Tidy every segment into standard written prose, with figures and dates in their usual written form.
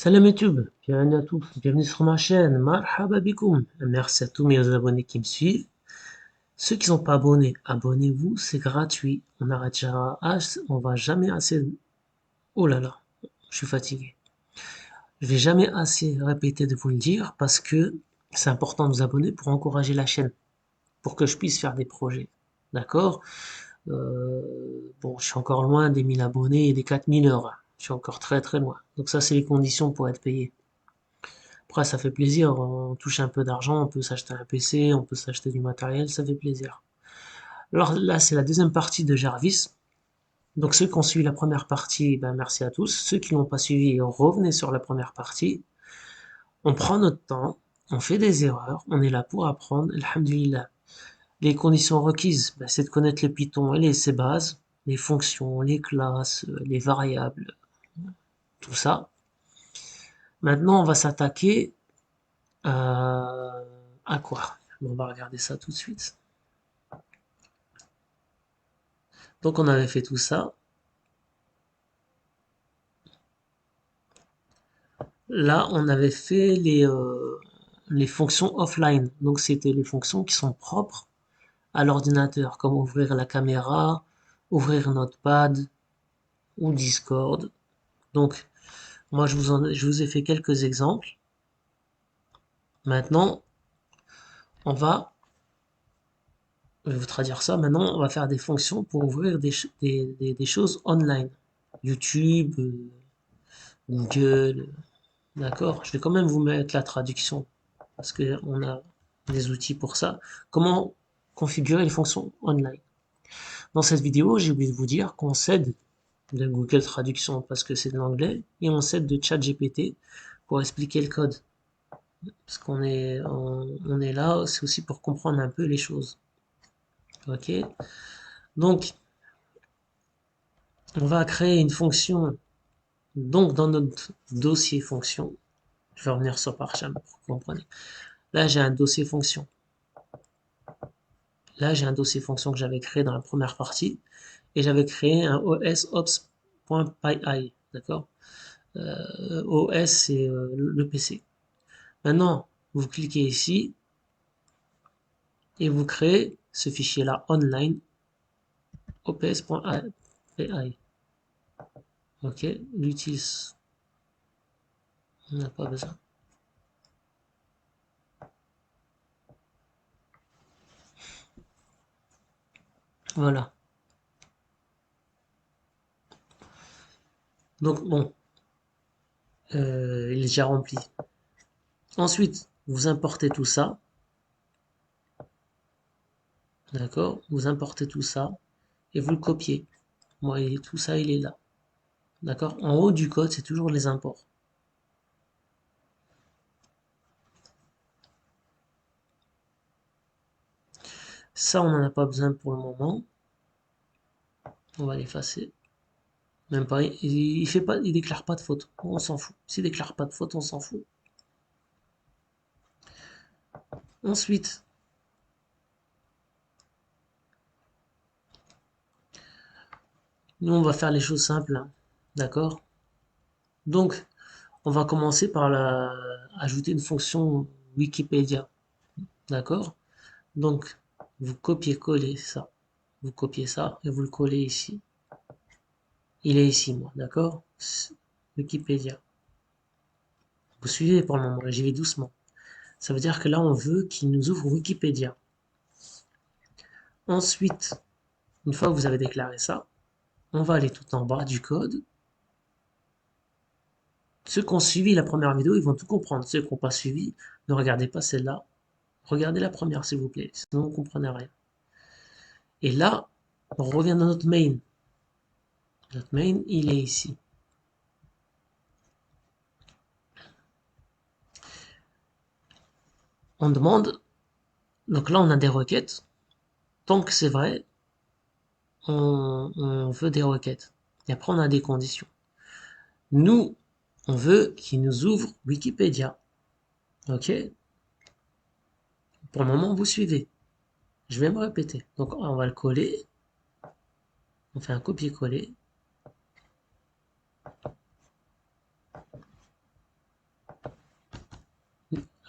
Salam YouTube, bienvenue à tous, bienvenue sur ma chaîne, marhaba bikoum. Merci à tous mes abonnés qui me suivent. Ceux qui sont pas abonnés, abonnez-vous, c'est gratuit. On va jamais assez. Oh là là, je suis fatigué. Je vais jamais assez répéter de vous le dire parce que c'est important de vous abonner pour encourager la chaîne, pour que je puisse faire des projets. D'accord? Bon, je suis encore loin des 1000 abonnés et des 4000 heures. Je suis encore très très loin. Donc ça, c'est les conditions pour être payé. Après, ça fait plaisir, on touche un peu d'argent, on peut s'acheter un PC, on peut s'acheter du matériel, ça fait plaisir. Alors là, c'est la deuxième partie de Jarvis. Donc ceux qui ont suivi la première partie, ben merci à tous. Ceux qui l'ont pas suivi, revenez sur la première partie. On prend notre temps, on fait des erreurs, on est là pour apprendre, alhamdulillah. Les conditions requises, ben, c'est de connaître le Python et ses bases, les fonctions, les classes, les variables, tout ça. Maintenant, on va s'attaquer à quoi? Bon, on va regarder ça tout de suite. Donc on avait fait tout ça. Là, on avait fait les fonctions offline. Donc c'était les fonctions qui sont propres à l'ordinateur, comme ouvrir la caméra, ouvrir Notepad ou Discord. Donc moi, je vous ai fait quelques exemples. Maintenant, on va, je vais vous traduire ça. Maintenant, on va faire des fonctions pour ouvrir des choses online. YouTube, Google, d'accord? Je vais quand même vous mettre la traduction parce qu'on a des outils pour ça. Comment configurer les fonctions online? Dans cette vidéo, j'ai oublié de vous dire qu'on s'aide de Google Traduction parce que c'est de l'anglais et on s'aide de ChatGPT pour expliquer le code. Parce on est là, c'est aussi pour comprendre un peu les choses. Ok? Donc, on va créer une fonction. Donc, dans notre dossier fonction, je vais revenir sur PowerShell pour que vous compreniez. Là, j'ai un dossier fonction. Là, j'ai un dossier fonction que j'avais créé dans la première partie et j'avais créé un osops.py, d'accord? OS, c'est le PC. Maintenant, vous cliquez ici et vous créez ce fichier-là online, ops.py. Ok, l'utilise, on n'a pas besoin. Voilà. Donc bon, il est déjà rempli. Ensuite, vous importez tout ça, d'accord? Vous importez tout ça et vous le copiez. Moi, tout ça, il est là. D'accord? En haut du code, c'est toujours les imports. Ça, on n'en a pas besoin pour le moment. On va l'effacer. Même pas, il fait pas, il déclare pas de faute. On s'en fout. S'il déclare pas de faute, on s'en fout. Ensuite, nous, on va faire les choses simples, hein. D'accord? Donc, on va commencer par ajouter une fonction Wikipédia. D'accord? Donc, vous copiez-collez ça. Vous copiez ça et vous le collez ici. Il est ici, moi. D'accord? Wikipédia. Vous suivez pour le moment, j'y vais doucement. Ça veut dire que là, on veut qu'il nous ouvre Wikipédia. Ensuite, une fois que vous avez déclaré ça, on va aller tout en bas du code. Ceux qui ont suivi la première vidéo, ils vont tout comprendre. Ceux qui n'ont pas suivi, ne regardez pas celle-là. Regardez la première, s'il vous plaît. Sinon, vous ne comprenez rien. Et là, on revient dans notre main. Notre main, il est ici. On demande, donc là, on a des requêtes. Tant que c'est vrai, on veut des requêtes. Et après, on a des conditions. Nous, on veut qu'il nous ouvre Wikipédia. Ok? Pour le moment, vous suivez. Je vais me répéter. Donc, on va le coller. On fait un copier-coller.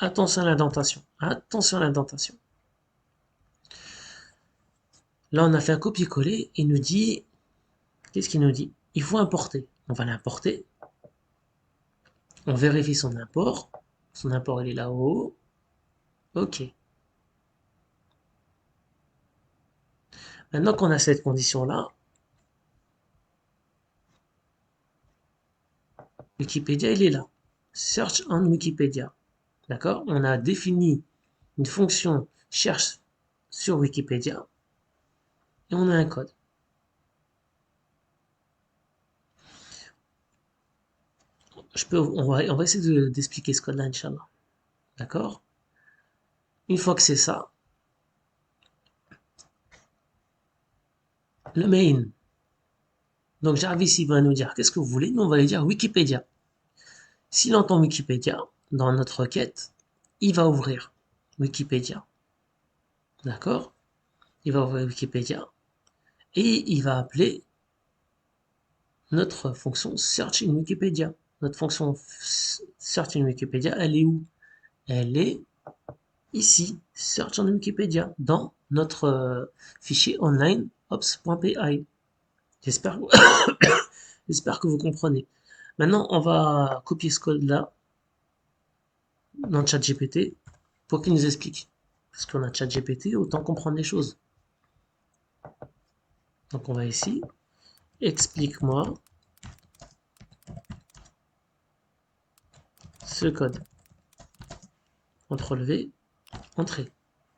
Attention à l'indentation. Attention à l'indentation. Là, on a fait un copier-coller. Il nous dit, qu'est-ce qu'il nous dit? Il faut importer. On va l'importer. On vérifie son import. Son import, il est là-haut. OK. Maintenant qu'on a cette condition-là, Wikipédia, il est là. Search on Wikipédia. D'accord? On a défini une fonction cherche sur Wikipédia et on a un code. On va essayer d'expliquer ce code-là, Inch'Allah. D'accord? Une fois que c'est ça, le main. Donc Jarvis, il va nous dire qu'est-ce que vous voulez. Nous, on va lui dire Wikipédia. S'il entend Wikipédia, dans notre requête, il va ouvrir Wikipédia. D'accord? Il va ouvrir Wikipédia et il va appeler notre fonction search in Wikipédia. Notre fonction search in Wikipédia, elle est où? Elle est ici, search in Wikipédia, dans notre fichier online ops.py. J'espère j'espère que vous comprenez. Maintenant, on va copier ce code-là dans ChatGPT pour qu'il nous explique. Parce qu'on a ChatGPT, autant comprendre les choses. Donc on va ici, explique-moi ce code. CTRL-V, entrée.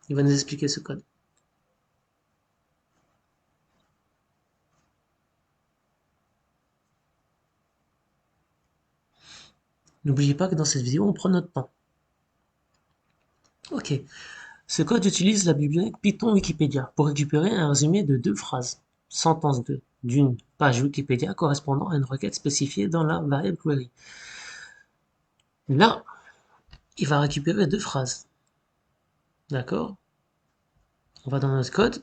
Il va nous expliquer ce code. N'oubliez pas que dans cette vidéo, on prend notre temps. Ok. Ce code utilise la bibliothèque Python Wikipédia pour récupérer un résumé de 2 phrases, sentence d'une page Wikipédia correspondant à une requête spécifiée dans la variable query. Là, il va récupérer 2 phrases. D'accord? On va dans notre code,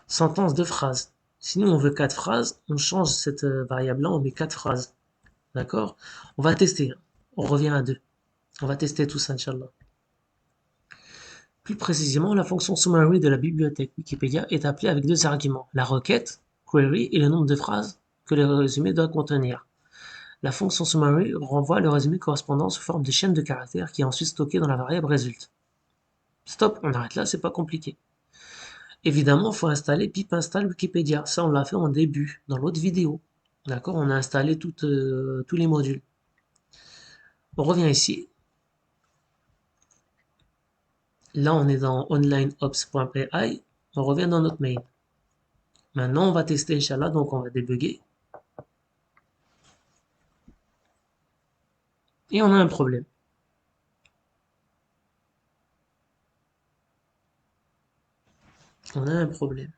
sentence de phrase. Si nous on veut 4 phrases, on change cette variable-là, on met 4 phrases. D'accord? On va tester. On revient à 2. On va tester tout ça, Inch'Allah. Plus précisément, la fonction summary de la bibliothèque Wikipédia est appelée avec 2 arguments, la requête, query, et le nombre de phrases que le résumé doit contenir. La fonction summary renvoie le résumé correspondant sous forme de chaîne de caractères qui est ensuite stocké dans la variable résulte. Stop, on arrête là, c'est pas compliqué. Évidemment, il faut installer pip install Wikipédia. Ça, on l'a fait en début, dans l'autre vidéo. D'accord? On a installé tous les modules. On revient ici. Là, on est dans onlineops.py. On revient dans notre main. Maintenant, on va tester, Inch'Allah, donc on va débugger. Et on a un problème. On a un problème.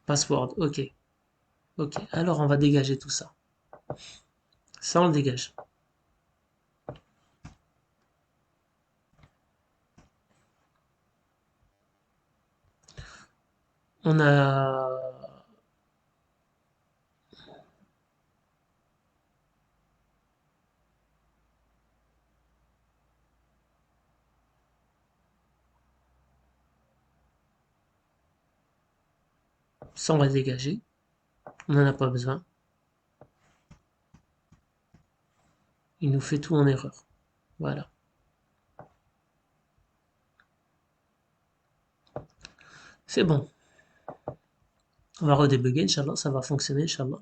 Password, ok. Ok, alors on va dégager tout ça. Ça, on le dégage. On a... Ça, on va le dégager. On n'en a pas besoin. Il nous fait tout en erreur. Voilà. C'est bon. On va redébugger, Inch'Allah. Ça va fonctionner, Inch'Allah.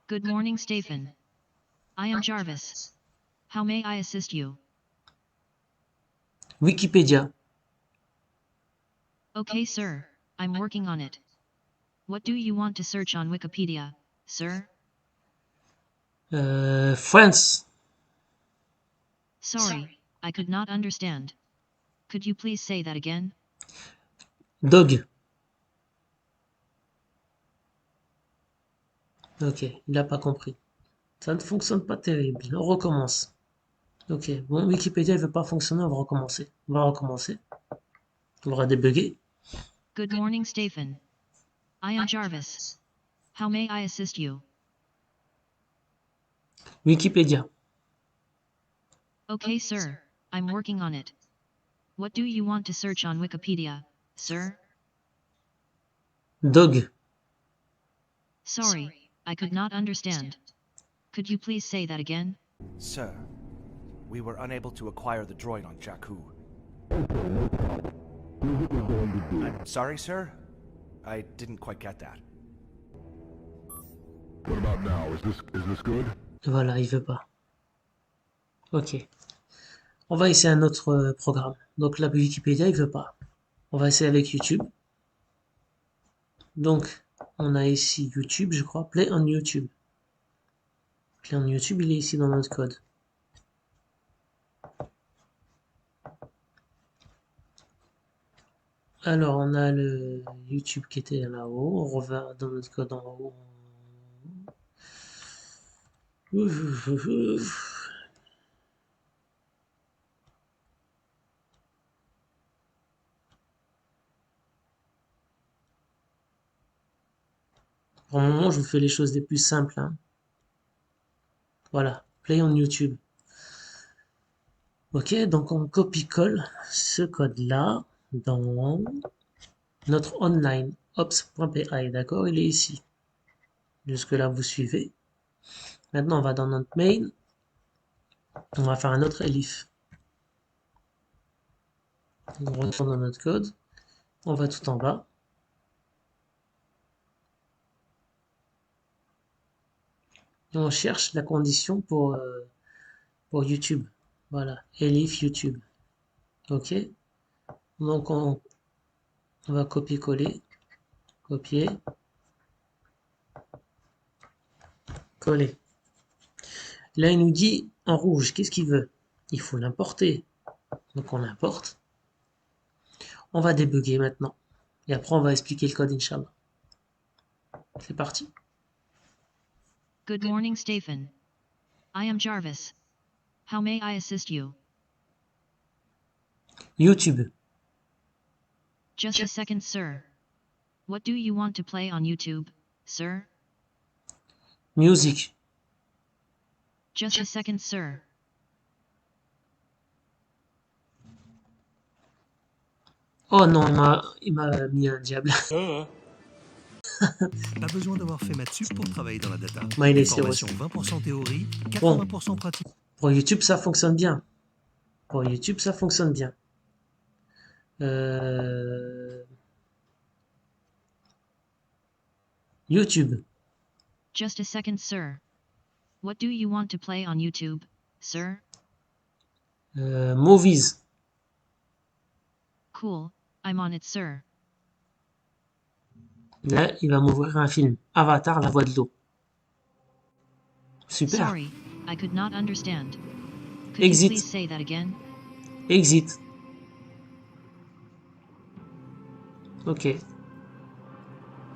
Good morning, Stephen. I am Jarvis. How may I assist you? Wikipédia. Okay, sir. I'm working on it. What do you want to search on Wikipedia, sir? France. Sorry, I could not understand. Could you please say that again? Dog. Ok, il n'a pas compris. Ça ne fonctionne pas terrible. On recommence. Ok, bon, Wikipédia ne veut pas fonctionner, on va recommencer. On va recommencer. On va débugger. Good morning, Stephen. I am Jarvis. How may I assist you? Wikipédia. Okay, sir. I'm working on it. What do you want to search on Wikipedia, sir? Dog. Sorry, I could not understand. Could you please say that again? Sir, we were unable to acquire the droid on Jakku. I'm sorry, sir? I didn't quite get that. What about now? Is this good? Voilà, il veut pas. Ok. On va essayer un autre programme. Donc la Wikipédia, il veut pas. On va essayer avec YouTube. Donc, on a ici YouTube, je crois. Play on YouTube. Play on YouTube, il est ici dans notre code. Alors, on a le YouTube qui était là-haut. On revient dans notre code en haut. Pour le moment, je vous fais les choses les plus simples, hein. Voilà, play on YouTube. Ok, donc on copie-colle ce code-là dans notre online ops.py, d'accord? Il est ici. Jusque-là, vous suivez. Maintenant, on va dans notre main. On va faire un autre elif. On retourne dans notre code. On va tout en bas. Et on cherche la condition pour YouTube. Voilà, elif YouTube. Ok. Donc on va copier-coller. Copier. Coller. Là, il nous dit en rouge, qu'est-ce qu'il veut? Il faut l'importer. Donc on l'importe. On va débugger maintenant. Et après, on va expliquer le code, Inch'Allah. C'est parti. Good morning, Stephen. I am Jarvis. How may I assist you? YouTube. Just a second, sir. What do you want to play on YouTube, sir? Music. Just a second, sir. Oh non, il m'a mis un diable. Pas besoin d'avoir fait maths sup pour travailler dans la data. Moi, il est Formation sérieux. 20% théorie, Bon. 80% pratique. Pour YouTube, ça fonctionne bien. Pour YouTube, ça fonctionne bien. YouTube. Just a second, sir. What do you want to play on YouTube, sir? Movies. Cool, I'm on it, sir. Là, il va m'ouvrir un film. Avatar, la voix de l'eau. Super. Sorry, I could not understand. Could Exit. you please say that again? Exit. Ok.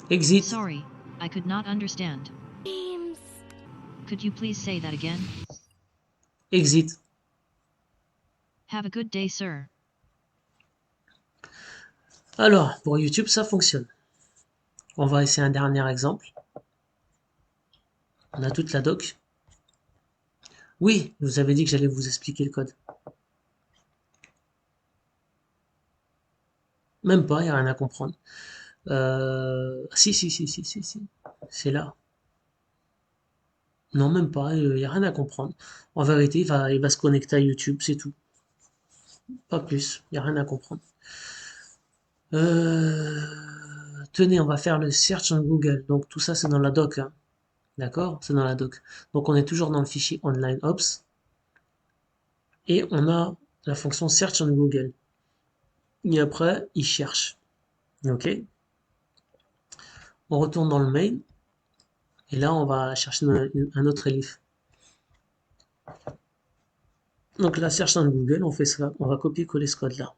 Exit. Sorry, I could not understand. Could you please say that again? Exit. Have a good day, sir. Alors, pour YouTube, ça fonctionne. On va essayer un dernier exemple. On a toute la doc. Oui, je vous avais dit que j'allais vous expliquer le code. Même pas, il n'y a rien à comprendre. Si. C'est là. Non, même pas, il n'y a rien à comprendre. En vérité, il va se connecter à YouTube, c'est tout. Pas plus, il n'y a rien à comprendre. Tenez, on va faire le search en Google. Donc tout ça, c'est dans la doc, hein. D'accord? C'est dans la doc. Donc on est toujours dans le fichier online ops. Et on a la fonction search en Google. Et après, il cherche. Ok? On retourne dans le main. Et là, on va chercher un autre elif. Donc la search en Google, on fait ça. On va copier-coller ce code-là.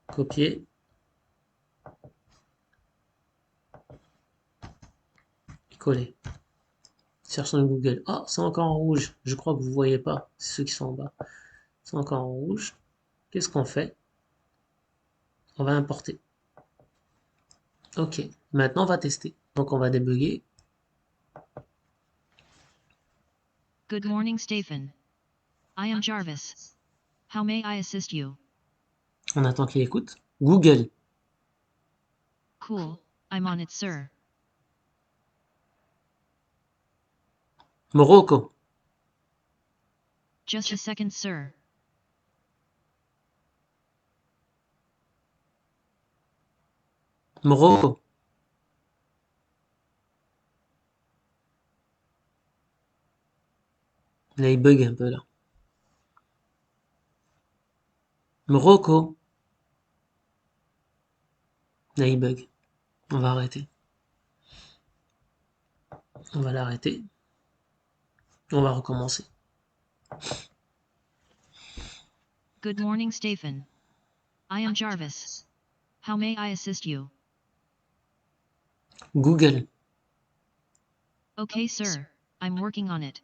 Copier. Et coller. Search en Google. Ah, c'est encore en rouge. Je crois que vous ne voyez pas. C'est ceux qui sont en bas. C'est encore en rouge. Qu'est-ce qu'on fait? On va importer. Ok. Maintenant, on va tester. Donc, on va débugger. Good morning, Stephen. I am Jarvis. How may I assist you? On attend qu'il écoute. Google. Cool, I'm on it, sir. Morocco. Just a second, sir. Morocco. Là, il bug un peu là. Morocco. Là, il bug. On va arrêter. On va l'arrêter. On va recommencer. Good morning, Stephen. I am Jarvis. How may I assist you? Google. Okay, sir. I'm working on it.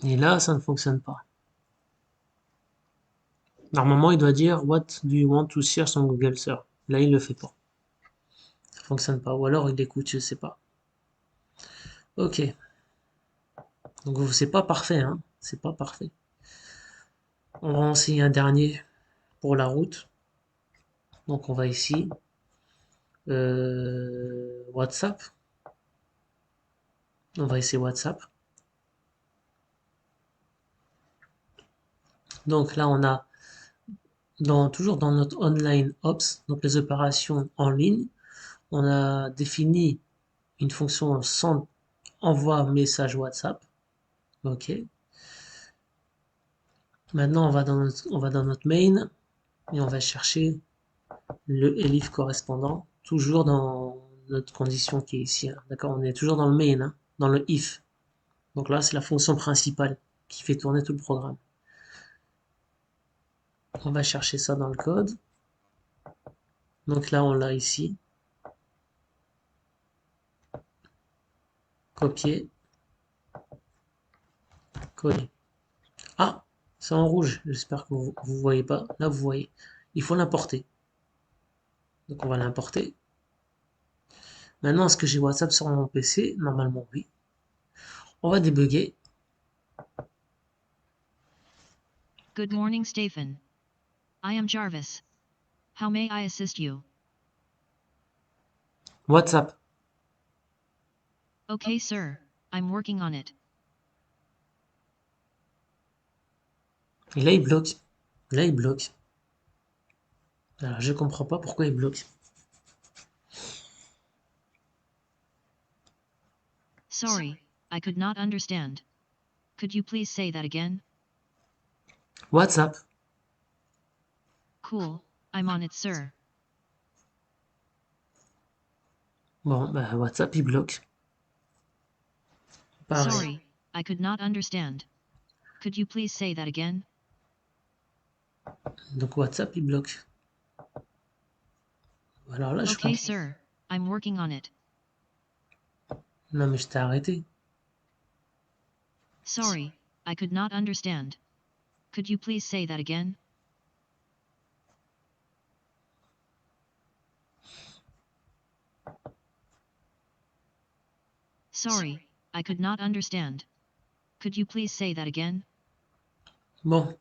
Et là, ça ne fonctionne pas. Normalement, il doit dire What do you want to search on Google Search. Là, il le fait pas. Ça fonctionne pas. Ou alors il écoute, je sais pas. Ok. Donc c'est pas parfait, hein. C'est pas parfait. On va en essayer un dernier pour la route. Donc on va ici. WhatsApp. On va essayer WhatsApp. Donc là, on a toujours dans notre online ops, donc les opérations en ligne, on a défini une fonction sans envoi message WhatsApp. Ok. Maintenant, on va dans notre main et on va chercher le elif correspondant, toujours dans notre condition qui est ici. Hein. D'accord, on est toujours dans le main, hein, dans le if. Donc là, c'est la fonction principale qui fait tourner tout le programme. On va chercher ça dans le code. Donc là, on l'a ici. Copier. Coller. Ah, c'est en rouge. J'espère que vous ne voyez pas. Là, vous voyez. Il faut l'importer. Donc on va l'importer. Maintenant, est-ce que j'ai WhatsApp sur mon PC? Normalement, oui. On va débugger. Good morning, Stephen. I am Jarvis. How may I assist you? WhatsApp. Okay, sir. I'm working on it. Et là, il bloque. Là, il bloque. Alors, je comprends pas pourquoi il bloque. Sorry, I could not understand. Could you please say that again? WhatsApp. Cool, I'm on it, sir. Bon, bah, WhatsApp, il bloque. Pareil. Sorry, I could not understand. Could you please say that again? Donc, WhatsApp, il bloque. Alors là, je Okay, comprends. sir. I'm working on it. Non, mais je t'ai arrêté. Sorry, I could not understand. Could you please say that again? Sorry, I could not understand. Could you please say that again? Bon.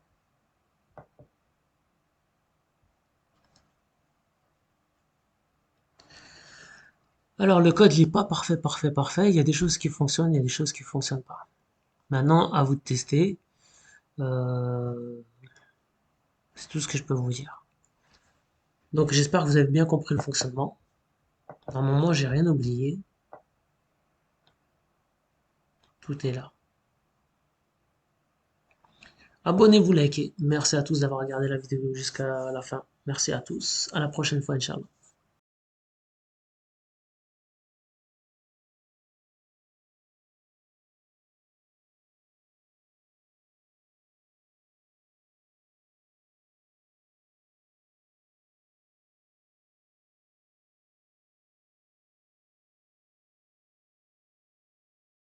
Alors, le code, il n'est pas parfait, parfait, parfait. Il y a des choses qui fonctionnent, il y a des choses qui ne fonctionnent pas. Maintenant, à vous de tester. C'est tout ce que je peux vous dire. Donc, j'espère que vous avez bien compris le fonctionnement. Normalement, j'ai rien oublié. Tout est là. Abonnez-vous, likez. Merci à tous d'avoir regardé la vidéo jusqu'à la fin. Merci à tous. À la prochaine fois, Inch'Allah.